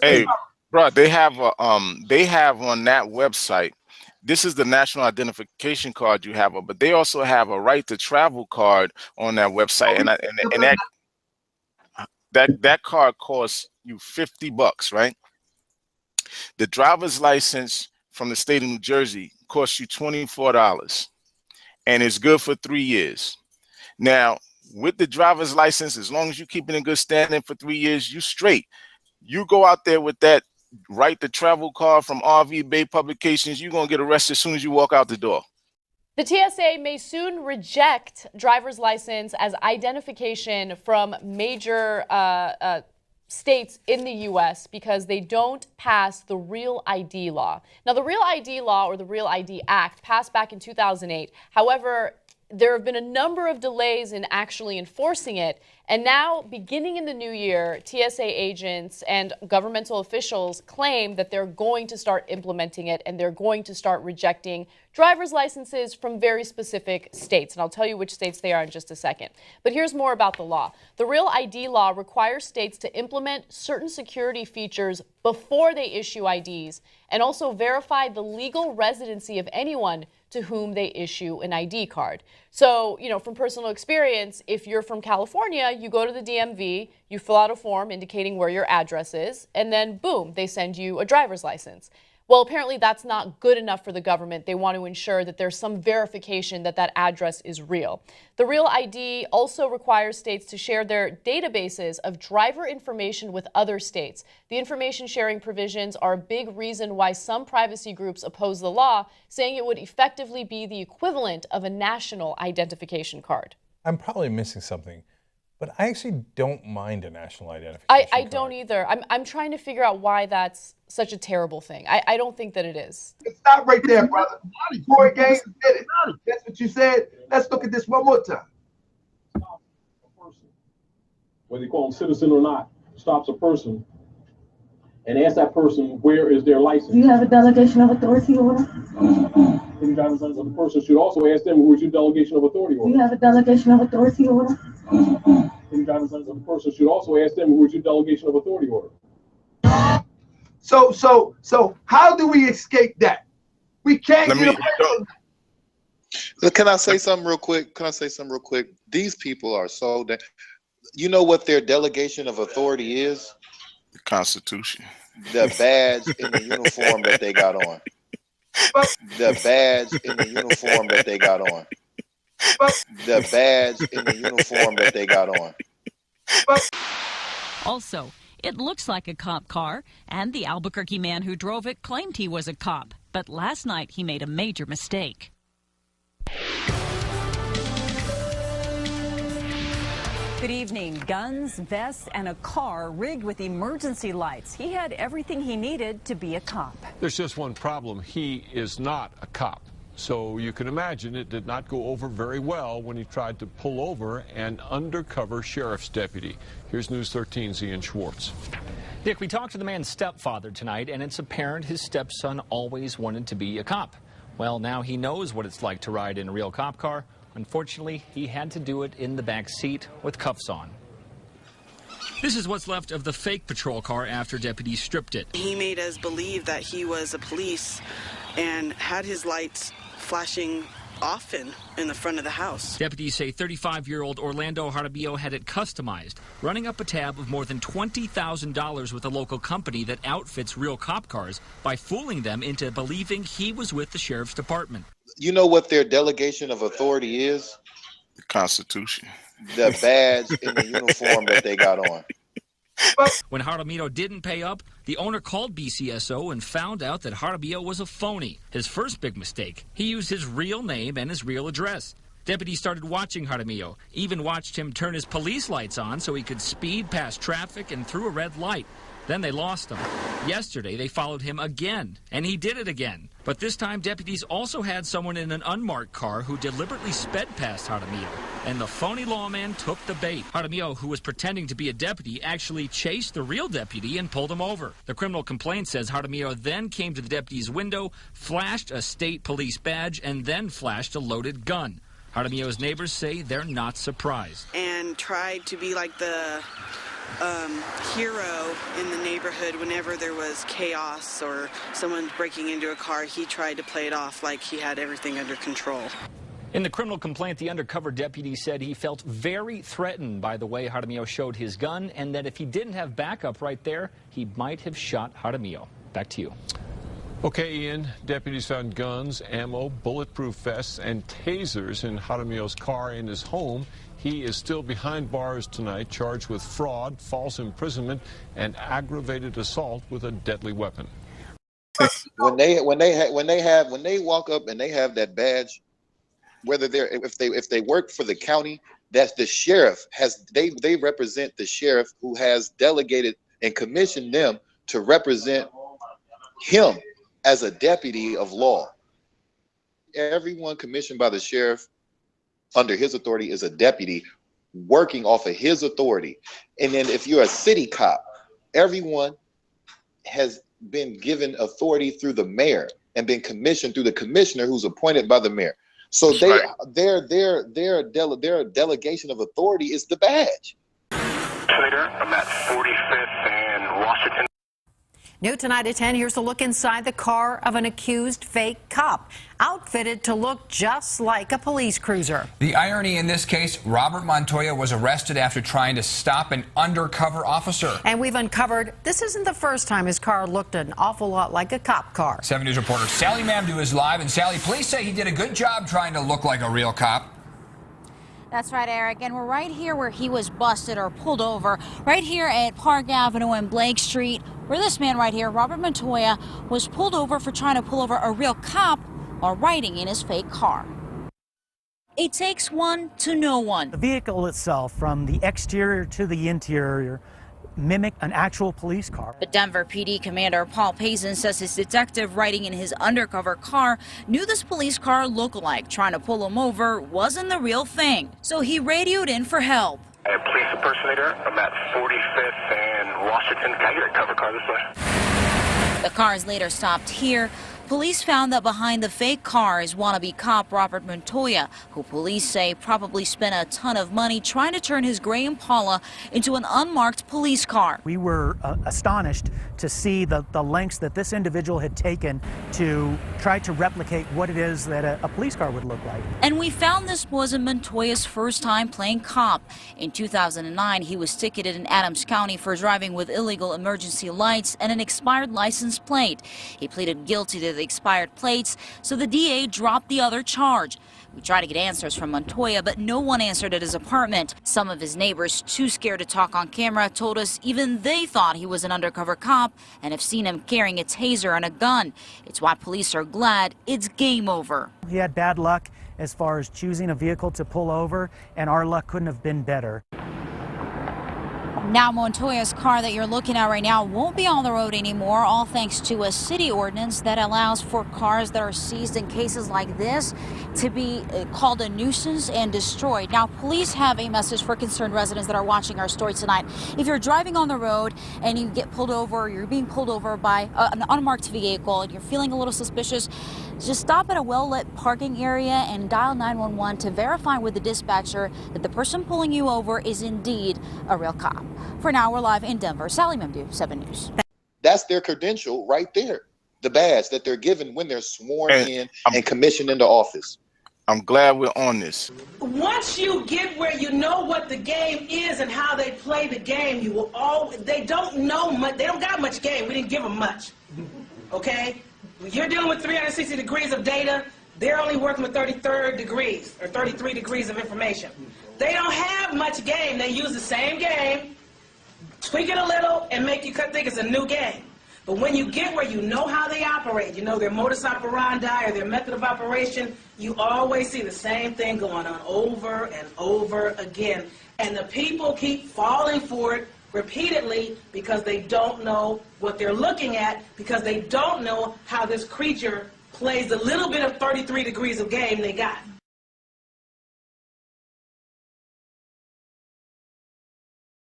Hey, bro, they have on that website. This is the national identification card you have, but they also have a right to travel card on that website, and that card costs you $50, right? The driver's license from the state of New Jersey costs you $24, and it's good for 3 years. Now, with the driver's license, as long as you keep it in good standing for 3 years, you straight. You go out there with that right to travel card from RV Bay Publications, you're going to get arrested as soon as you walk out the door. The TSA may soon reject driver's license as identification from major states in the U.S. because they don't pass the Real ID law. Now, the Real ID law, or the Real ID Act, passed back in 2008. However, there have been a number of delays in actually enforcing it. And now, beginning in the new year, TSA agents and governmental officials claim that they're going to start implementing it, and they're going to start rejecting driver's licenses from very specific states. And I'll tell you which states they are in just a second. But here's more about the law. The Real ID law requires states to implement certain security features before they issue IDs, and also verify the legal residency of anyone to whom they issue an ID card. So, from personal experience, if you're from California, you go to the DMV, you fill out a form indicating where your address is, and then boom, they send you a driver's license. Well, apparently that's not good enough for the government. They want to ensure that there's some verification that that address is real. The Real ID also requires states to share their databases of driver information with other states. The information sharing provisions are a big reason why some privacy groups oppose the law, saying it would effectively be the equivalent of a national identification card. I'm probably missing something, but I actually don't mind a national identification card. I don't either. I'm trying to figure out why that's such a terrible thing. I don't think that it is. Stop right there, brother. Corey Gaines did it. That's what you said. Let's look at this one more time. A person, whether you call them citizen or not, stops a person and asks that person, where is their license? Do you have a delegation of authority order? Any driver's license of the person should also ask them, who is your delegation of authority order? Do you have a delegation of authority order? Any driver's license of the person should also ask them, who is your delegation of authority order? So how do we escape that? We can't get away from that. Can I say something real quick? These people are so you know what their delegation of authority is? The Constitution. The badge in the uniform that they got on. The badge in the uniform that they got on. The badge in the uniform that they got on. Also, it looks like a cop car, and the Albuquerque man who drove it claimed he was a cop. But last night he made a major mistake. Good evening. Guns, vests, and a car rigged with emergency lights. He had everything he needed to be a cop. There's just one problem. He is not a cop. So you can imagine it did not go over very well when he tried to pull over an undercover sheriff's deputy. Here's News 13's Ian Schwartz. Dick, we talked to the man's stepfather tonight, and it's apparent his stepson always wanted to be a cop. Well, now he knows what it's like to ride in a real cop car. Unfortunately, he had to do it in the back seat with cuffs on. This is what's left of the fake patrol car after deputies stripped it. He made us believe that he was a police and had his lights flashing often in the front of the house. Deputies say 35-year-old Orlando Jaramillo had it customized, running up a tab of more than $20,000 with a local company that outfits real cop cars by fooling them into believing he was with the sheriff's department. You know what their delegation of authority is? The Constitution. The badge in the uniform that they got on. When Jaramillo didn't pay up, the owner called BCSO and found out that Jaramillo was a phony. His first big mistake, he used his real name and his real address. Deputies started watching Jaramillo, even watched him turn his police lights on so he could speed past traffic and through a red light. Then they lost him. Yesterday, they followed him again, and he did it again. But this time, deputies also had someone in an unmarked car who deliberately sped past Jaramillo, and the phony lawman took the bait. Jaramillo, who was pretending to be a deputy, actually chased the real deputy and pulled him over. The criminal complaint says Jaramillo then came to the deputy's window, flashed a state police badge, and then flashed a loaded gun. Jaramillo's neighbors say they're not surprised. And tried to be like the hero in the neighborhood. Whenever there was chaos or someone breaking into a car, he tried to play it off like he had everything under control. In the criminal complaint, the undercover deputy said he felt very threatened by the way Jaramillo showed his gun, and that if he didn't have backup right there, he might have shot Jaramillo. Back to you. Okay, Ian, deputies found guns, ammo, bulletproof vests, and tasers in Jaramillo's car in his home. He is still behind bars tonight, charged with fraud, false imprisonment, and aggravated assault with a deadly weapon. When they walk up and they have that badge, whether if they work for the county, that's the sheriff they represent the sheriff who has delegated and commissioned them to represent him as a deputy of law. Everyone commissioned by the sheriff under his authority is a deputy working off of his authority. And then if you're a city cop, everyone has been given authority through the mayor and been commissioned through the commissioner who's appointed by the mayor. So their delegation of authority is the badge. Slander, I'm at 45th and Washington. New tonight at 10, here's a look inside the car of an accused fake cop, outfitted to look just like a police cruiser. The irony in this case, Robert Montoya was arrested after trying to stop an undercover officer. And we've uncovered this isn't the first time his car looked an awful lot like a cop car. 7 News reporter Sally Mamdou is live. And Sally, police say he did a good job trying to look like a real cop. That's right, Eric, and we're right here where he was busted or pulled over, right here at Park Avenue and Blake Street, where this man right here, Robert Montoya, was pulled over for trying to pull over a real cop while riding in his fake car. It takes one to know one. The vehicle itself, from the exterior to the interior, mimic an actual police car. But Denver PD Commander Paul Payson says his detective riding in his undercover car knew this police car lookalike trying to pull him over wasn't the real thing. So he radioed in for help. I am police impersonator. I'm at 45th and Washington. Can I get a cover car this way? The car is later stopped here. Police found that behind the fake car is wannabe cop Robert Montoya, who police say probably spent a ton of money trying to turn his gray Impala into an unmarked police car. We were astonished to see the lengths that this individual had taken to try to replicate what it is that a police car would look like. And we found this wasn't Montoya's first time playing cop. In 2009, he was ticketed in Adams County for driving with illegal emergency lights and an expired license plate. He pleaded guilty to the expired plates, so the DA dropped the other charge. We tried to get answers from Montoya, but no one answered at his apartment. Some of his neighbors, too scared to talk on camera, told us even they thought he was an undercover cop and have seen him carrying a taser and a gun. It's why police are glad it's game over. He had bad luck as far as choosing a vehicle to pull over, and our luck couldn't have been better. Now Montoya's car that you're looking at right now won't be on the road anymore, all thanks to a city ordinance that allows for cars that are seized in cases like this to be called a nuisance and destroyed. Now, police have a message for concerned residents that are watching our story tonight. If you're driving on the road and you get pulled over, or you're being pulled over by an unmarked vehicle and you're feeling a little suspicious, just stop at a well-lit parking area and dial 911 to verify with the dispatcher that the person pulling you over is indeed a real cop. For now, we're live in Denver. Sally Mamdou, 7 News. That's their credential right there. The badge that they're given when they're sworn in and commissioned into office. I'm glad we're on this. Once you get where you know what the game is and how they play the game, you will they don't know much. They don't got much game. We didn't give them much. Okay? You're dealing with 360 degrees of data. They're only working with 33 degrees or 33 degrees of information. They don't have much game. They use the same game, tweak it a little, and make you think it's a new game. But when you get where you know how they operate, you know their modus operandi or their method of operation, you always see the same thing going on over and over again. And the people keep falling for it repeatedly because they don't know what they're looking at, because they don't know how this creature plays the little bit of 33 degrees of game they got.